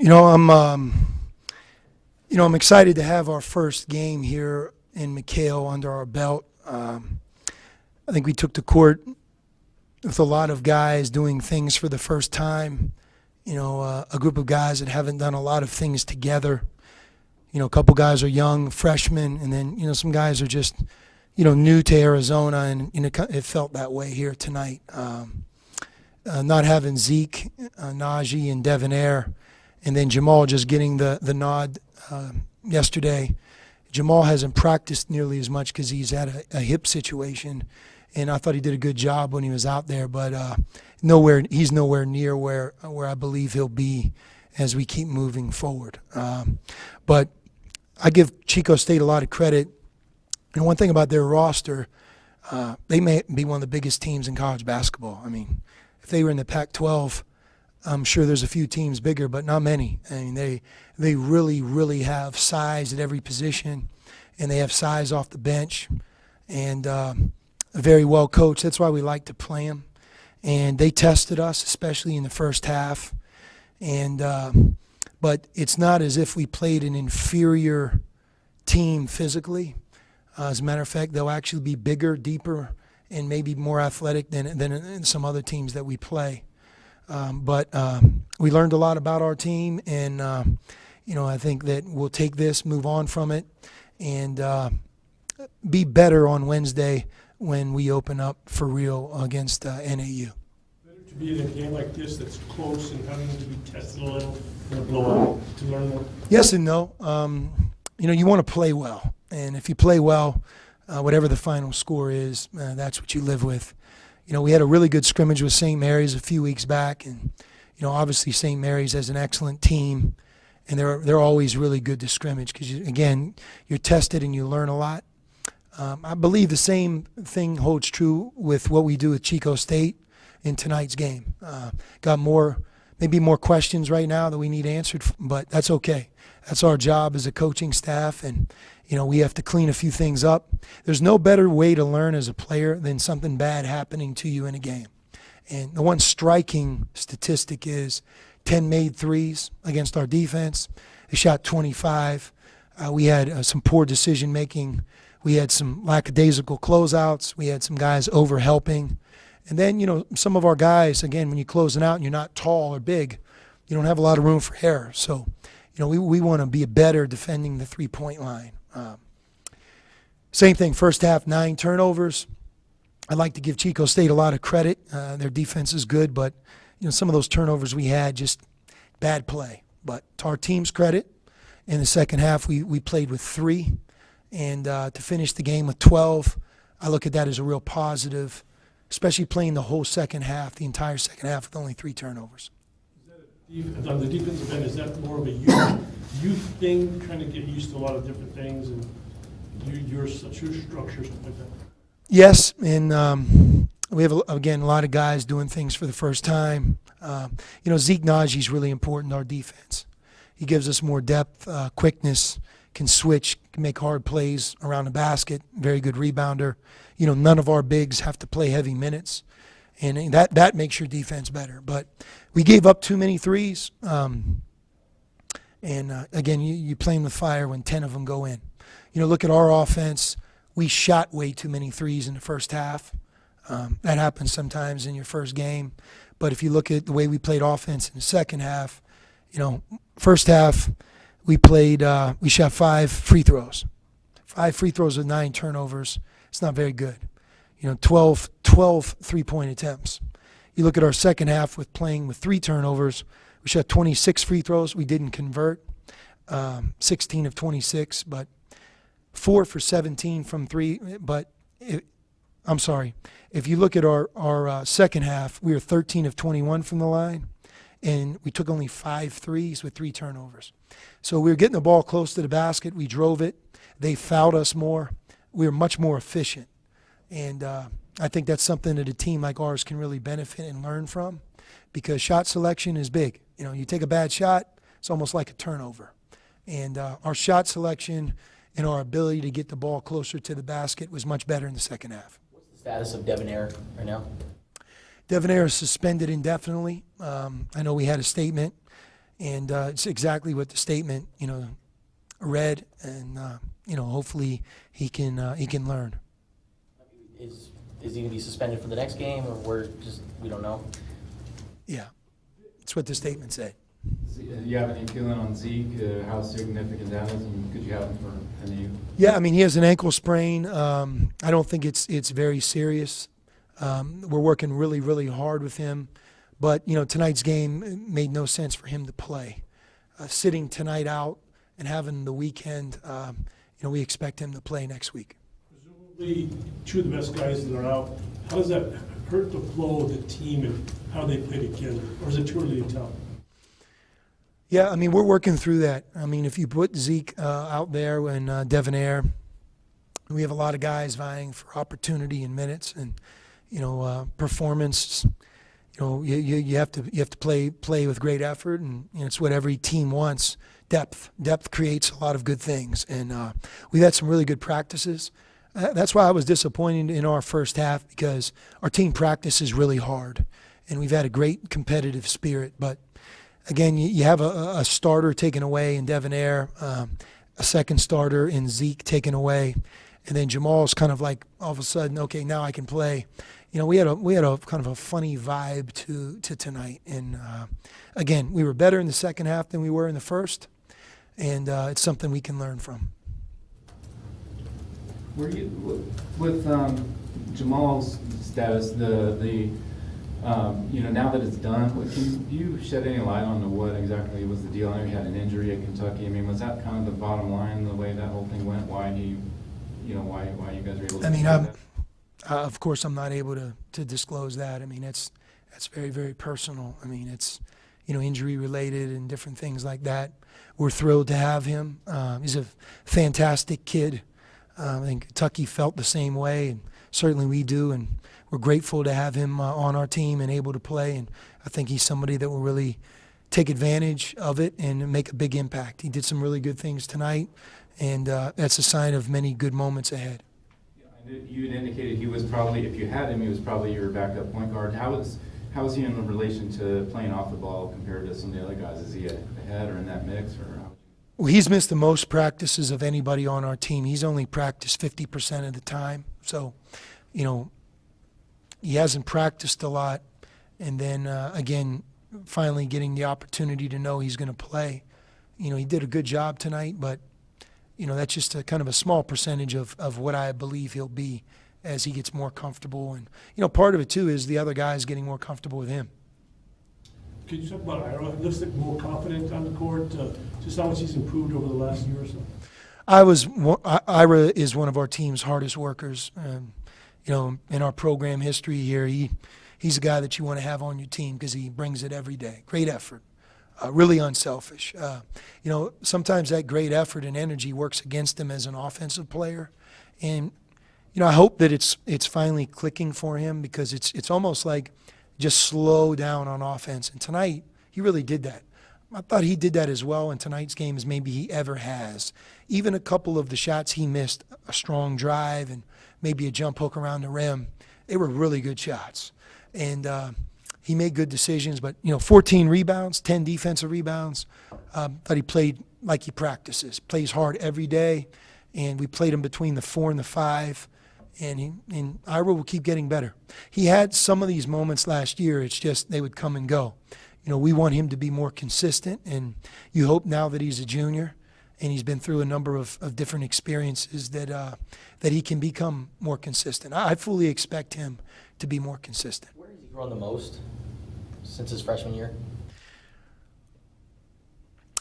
You know, I'm excited to have our first game here in McHale under our belt. I think we took the court with a lot of guys doing things for the first time. A group of guys that haven't done a lot of things together. A couple guys are young freshmen, and then some guys are just new to Arizona, and it felt that way here tonight. Not having Zeke, Najee, and Devonair, and then Jamal just getting the nod yesterday. Jamal hasn't practiced nearly as much because he's had a hip situation, and I thought he did a good job when he was out there, but he's nowhere near where I believe he'll be as we keep moving forward. But I give Chico State a lot of credit. And one thing about their roster, they may be one of the biggest teams in college basketball. I mean, if they were in the Pac-12, I'm sure there's a few teams bigger, but not many. I mean, they really, really have size at every position, and they have size off the bench, and very well coached. That's why we like to play them. And they tested us, especially in the first half. And but it's not as if we played an inferior team physically. As a matter of fact, they'll actually be bigger, deeper, and maybe more athletic than some other teams that we play. But we learned a lot about our team, and I think that we'll take this, move on from it, and be better on Wednesday when we open up for real against NAU. Better to be in a game like this that's close and having to be tested a little in a blowout to learn more? Yes and no. You want to play well, and if you play well, whatever the final score is, that's what you live with. We had a really good scrimmage with St. Mary's a few weeks back, and obviously St. Mary's has an excellent team, and they're always really good to scrimmage because you're tested and you learn a lot. I believe the same thing holds true with what we do with Chico State in tonight's game. Got maybe more questions right now that we need answered, but that's okay. That's our job as a coaching staff, and we have to clean a few things up. There's no better way to learn as a player than something bad happening to you in a game. And the one striking statistic is 10 made threes against our defense. They shot 25. We had some poor decision making. We had some lackadaisical closeouts. We had some guys over helping. And then, some of our guys, again, when you're closing out and you're not tall or big, you don't have a lot of room for error. So, we want to be better defending the three-point line. Same thing, first half, 9 turnovers. I'd like to give Chico State a lot of credit. Their defense is good, but some of those turnovers we had, just bad play. But to our team's credit, in the second half, we played with 3. And to finish the game with 12, I look at that as a real positive, especially playing the whole second half, the entire second half with only 3 turnovers. On the defensive end, is that more of a youth thing, trying to get used to a lot of different things, and your structure, stuff like that? Yes, and we have, again, a lot of guys doing things for the first time. Zeke Najee is really important to our defense. He gives us more depth, quickness, can switch, can make hard plays around the basket, very good rebounder. None of our bigs have to play heavy minutes, and that makes your defense better. But we gave up too many threes, and again, you playing with fire when 10 of them go in. Look at our offense. We shot way too many threes in the first half. That happens sometimes in your first game. But if you look at the way we played offense in the second half, first half we shot 5 free throws. 5 free throws with 9 turnovers. It's not very good. 12 three-point attempts. You look at our second half with playing with 3 turnovers. We shot 26 free throws. We didn't convert, 16 of 26, but 4 for 17 from 3. But I'm sorry. If you look at our second half, we were 13 of 21 from the line, and we took only 5 threes with 3 turnovers. So we were getting the ball close to the basket. We drove it. They fouled us more. We were much more efficient. And I think that's something that a team like ours can really benefit and learn from, because shot selection is big. You take a bad shot, it's almost like a turnover. And our shot selection and our ability to get the ball closer to the basket was much better in the second half. What's the status of Devonair right now? Devonair is suspended indefinitely. I know we had a statement, And it's exactly what the statement, read, and hopefully he can learn. Is he gonna be suspended for the next game, or we don't know? Yeah, that's what the statement said. Do you have any feeling on Zeke, how significant that is, and could you have him for any? Yeah, I mean, he has an ankle sprain. I don't think it's very serious. We're working really, really hard with him. But, tonight's game made no sense for him to play. Sitting tonight out and having the weekend, we expect him to play next week. Presumably, two of the best guys that are out, how does that hurt the flow of the team and how they play together? Or is it too early to tell? Yeah, I mean, we're working through that. I mean, if you put Zeke out there and Devonair, we have a lot of guys vying for opportunity and minutes and, performance. You have to play with great effort, and it's what every team wants. Depth creates a lot of good things, and we've had some really good practices. That's why I was disappointed in our first half, because our team practices really hard, and we've had a great competitive spirit. But again, you have a starter taken away in Devonair, a second starter in Zeke taken away, and then Jamal's kind of like all of a sudden, okay, now I can play. We had a kind of a funny vibe to tonight, and again, we were better in the second half than we were in the first, and it's something we can learn from. Were you with Jamal's status, now that it's done, can you shed any light on what exactly was the deal? I know he had an injury at Kentucky. I mean, was that kind of the bottom line, the way that whole thing went? Why you guys were able to? I mean, do that? of course, I'm not able to disclose that. I mean, that's very, very personal. I mean, it's injury related and different things like that. We're thrilled to have him. He's a fantastic kid. I think Kentucky felt the same way, and certainly we do. And we're grateful to have him on our team and able to play. And I think he's somebody that will really take advantage of it and make a big impact. He did some really good things tonight, and that's a sign of many good moments ahead. You had indicated he was probably, if you had him, he was probably your backup point guard. How is he in relation to playing off the ball compared to some of the other guys? Is he ahead or in that mix, or how? Well, he's missed the most practices of anybody on our team. He's only practiced 50% of the time. So, he hasn't practiced a lot. And then, again, finally getting the opportunity to know he's going to play. He did a good job tonight, but, that's just a kind of a small percentage of what I believe he'll be as he gets more comfortable. And, part of it, too, is the other guys getting more comfortable with him. Could you talk about Ira? He looks like more confident on the court, just how much he's improved over the last year or so. Ira is one of our team's hardest workers. In our program history here, he's a guy that you want to have on your team because he brings it every day. Great effort, really unselfish. Sometimes that great effort and energy works against him as an offensive player, and I hope that it's finally clicking for him, because it's almost like just slow down on offense. And tonight, he really did that. I thought he did that as well in tonight's game as maybe he ever has. Even a couple of the shots he missed, a strong drive and maybe a jump hook around the rim, they were really good shots. And he made good decisions, but 14 rebounds, 10 defensive rebounds. Thought he played like he practices, plays hard every day, and we played him between the 4 and the 5. And Ira will keep getting better. He had some of these moments last year. It's just they would come and go. We want him to be more consistent, and you hope now that he's a junior and he's been through a number of different experiences that he can become more consistent. I fully expect him to be more consistent. Where has he grown the most since his freshman year?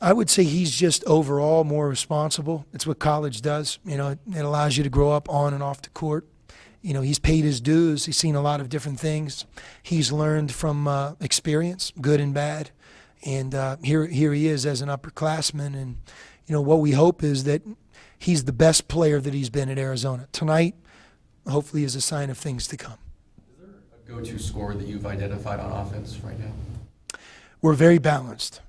I would say he's just overall more responsible. It's what college does. It allows you to grow up on and off the court. He's paid his dues. He's seen a lot of different things. He's learned from experience, good and bad. And here he is as an upperclassman. And, what we hope is that he's the best player that he's been at Arizona. Tonight, hopefully, is a sign of things to come. Is there a go-to scorer that you've identified on offense right now? We're very balanced.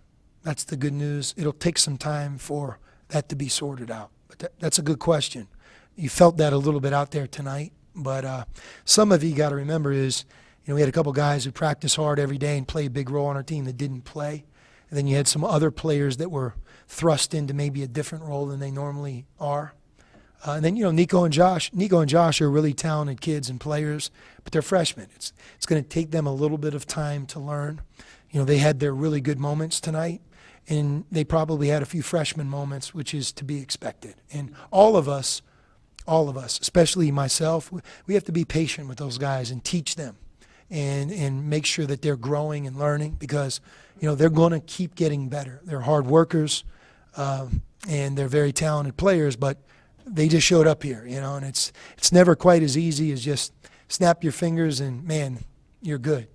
That's the good news. It'll take some time for that to be sorted out. But that's a good question. You felt that a little bit out there tonight. But some of you got to remember is, we had a couple guys who practice hard every day and play a big role on our team that didn't play. And then you had some other players that were thrust into maybe a different role than they normally are. And then, Nico and Josh are really talented kids and players, but they're freshmen. It's going to take them a little bit of time to learn. They had their really good moments tonight, and they probably had a few freshman moments, which is to be expected. And all of us, especially myself, we have to be patient with those guys and teach them and make sure that they're growing and learning because, they're going to keep getting better. They're hard workers, and they're very talented players, but they just showed up here, and it's never quite as easy as just snap your fingers and, man, you're good.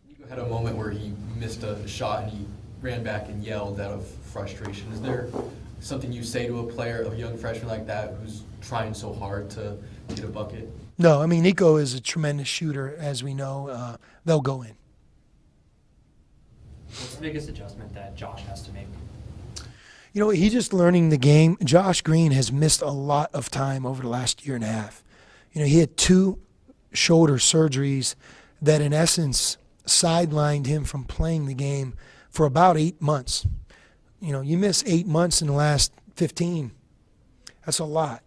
You had a moment where he missed a shot and he ran back and yelled out of frustration. Is there something you say to a player, a young freshman like that, who's trying so hard to get a bucket? No, Nico is a tremendous shooter, as we know. They'll go in. What's the biggest adjustment that Josh has to make? He's just learning the game. Josh Green has missed a lot of time over the last year and a half. He had 2 shoulder surgeries that, in essence, sidelined him from playing the game for about 8 months. You miss 8 months in the last 15. That's a lot.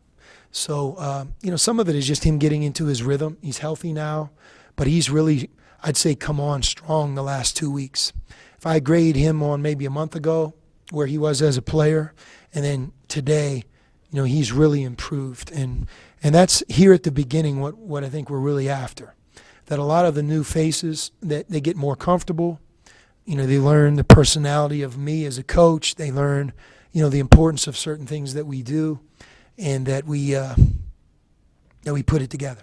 So, some of it is just him getting into his rhythm. He's healthy now, but he's really, I'd say, come on strong the last 2 weeks. If I grade him on maybe a month ago, where he was as a player, and then today, he's really improved. And that's here at the beginning what I think we're really after. That a lot of the new faces, that they get more comfortable. They learn the personality of me as a coach. They learn, the importance of certain things that we do, and that we put it together.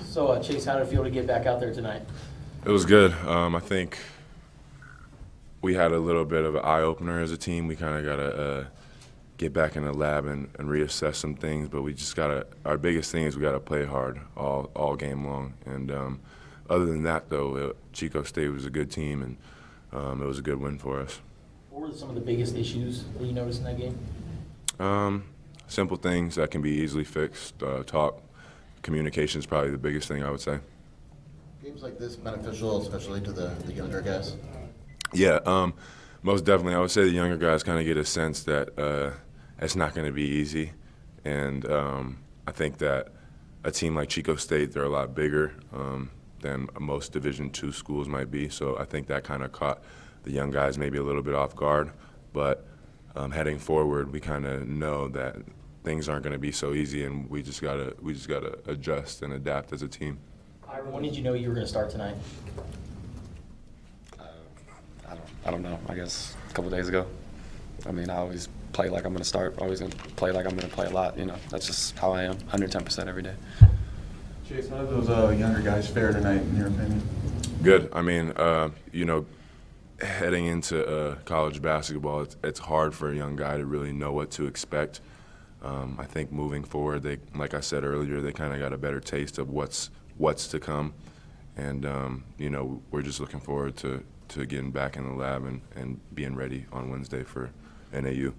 So, Chase, how did it feel to get back out there tonight? It was good. I think we had a little bit of an eye-opener as a team. We kind of got to get back in the lab and reassess some things, but we just got to – our biggest thing is we got to play hard all game long. And other than that, though, Chico State was a good team, and it was a good win for us. What were some of the biggest issues that you noticed in that game? Simple things that can be easily fixed. Communication is probably the biggest thing I would say. Games like this beneficial, especially to the younger guys? Yeah, most definitely. I would say the younger guys kind of get a sense that it's not going to be easy. And I think that a team like Chico State, they're a lot bigger than most Division II schools might be. So I think that kind of caught the young guys maybe a little bit off guard. But heading forward, we kind of know that things aren't going to be so easy, and we just gotta adjust and adapt as a team. When did you know you were going to start tonight? I don't know. I guess a couple days ago. I always play like I'm going to start. Always going to play like I'm going to play a lot. That's just how I am. 110% every day. Chase, how did those younger guys fare tonight, in your opinion? Good. Heading into college basketball, it's hard for a young guy to really know what to expect. I think moving forward, like I said earlier, they kind of got a better taste of what's to come, and we're just looking forward to getting back in the lab and being ready on Wednesday for NAU.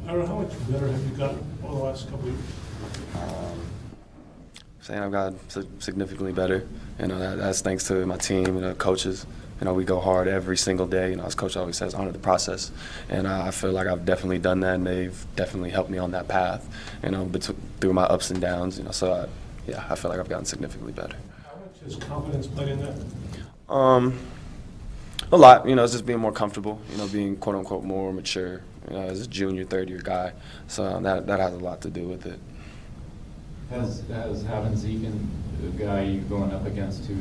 I don't know, how much better have you gotten over the last couple of years? Saying I've gotten significantly better. That's thanks to my team, coaches. We go hard every single day. As Coach always says, honor the process. And I feel like I've definitely done that, and they've definitely helped me on that path, through my ups and downs. So, I feel like I've gotten significantly better. How much has confidence played in that? A lot. It's just being more comfortable, being quote-unquote more mature, as a junior, third-year guy. So that has a lot to do with it. Has having Zeke and the guy you're going up against who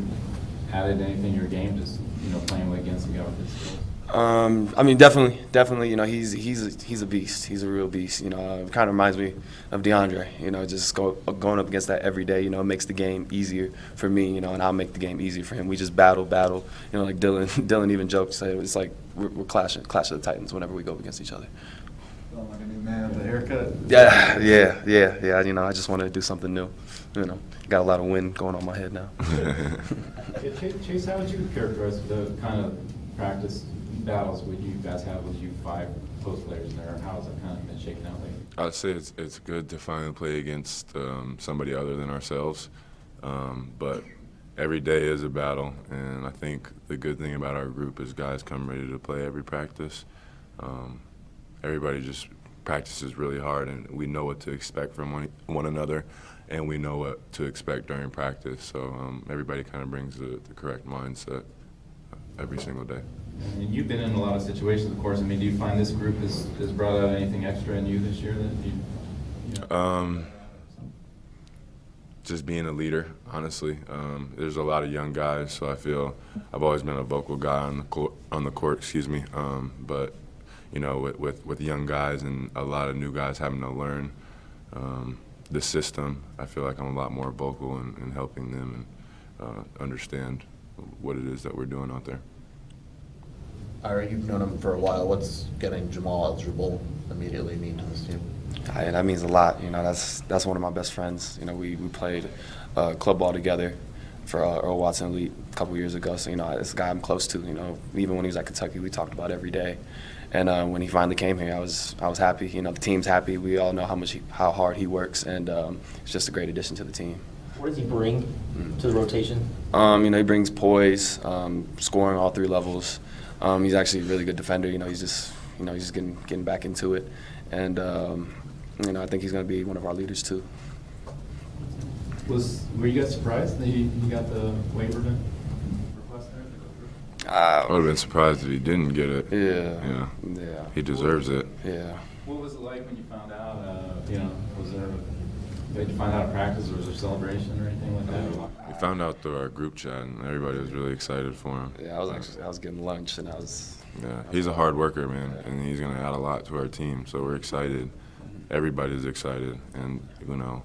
added anything to your game, just playing against a guy with his skills? Definitely. He's a beast. He's a real beast. It kind of reminds me of DeAndre. Just going up against that every day. Makes the game easier for me. And I'll make the game easier for him. We just battle. Like Dylan even joked, said it's like we're clash of the Titans whenever we go up against each other. Feeling like a new man with a haircut. Yeah. I just wanted to do something new. Got a lot of wind going on my head now. Chase, how would you characterize the kind of practice battles would you guys have with you 5 post players in there? How has that kind of been shaken out lately? I'd say it's good to finally play against somebody other than ourselves, but every day is a battle, and I think the good thing about our group is guys come ready to play every practice. Everybody just practices really hard, and we know what to expect from one another, and we know what to expect during practice. So everybody kind of brings the correct mindset every single day. And you've been in a lot of situations, of course. I mean, do you find this group has brought out anything extra in you this year that you know? Just being a leader, honestly. There's a lot of young guys, so I feel I've always been a vocal guy on the court, excuse me. But you know, with young guys and a lot of new guys having to learn the system, I feel like I'm a lot more vocal in helping them and understand what it is that we're doing out there. Ira, you've known him for a while. What's getting Jamal eligible immediately mean to this team? That means a lot. You know, that's one of my best friends. You know, we played club ball together for Earl Watson Elite a couple years ago. So, you know, it's a guy I'm close to. You know, even when he was at Kentucky, we talked about it every day. And when he finally came here, I was happy. You know, the team's happy. We all know how hard he works, and it's just a great addition to the team. What does he bring to the rotation? You know, he brings poise, scoring all three levels. He's actually a really good defender. You know, he's just getting back into it, and you know, I think he's going to be one of our leaders too. Were you guys surprised that he got the waiver request there? I would have been surprised if he didn't get it. Yeah. He deserves it. Yeah. What was it like when you found out? You know, did you find out at practice, or was there celebration or anything like that? We found out through our group chat, and everybody was really excited for him. Yeah, I was getting lunch, and Yeah, he's a hard worker, man, and he's going to add a lot to our team. So we're excited. Everybody's excited, and you know,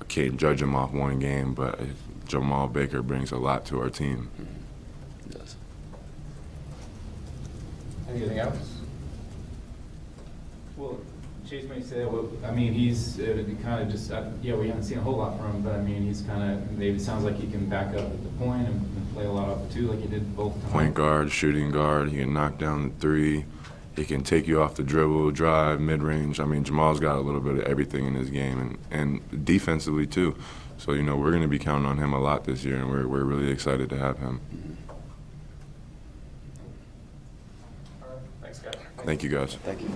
I can't judge him off one game, but Jamal Baker brings a lot to our team. Yes. Anything else? Well, Chase may say, well, I mean, he's kind of just, we haven't seen a whole lot from him, but I mean, he's kind of, maybe it sounds like he can back up at the point and play a lot off the two, like he did both times. Point guard, shooting guard, he can knock down the three. He can take you off the dribble, drive, mid-range. I mean, Jamal's got a little bit of everything in his game, and defensively too. So, you know, we're going to be counting on him a lot this year, and we're really excited to have him. Thanks, guys. Thank you, guys. Thank you.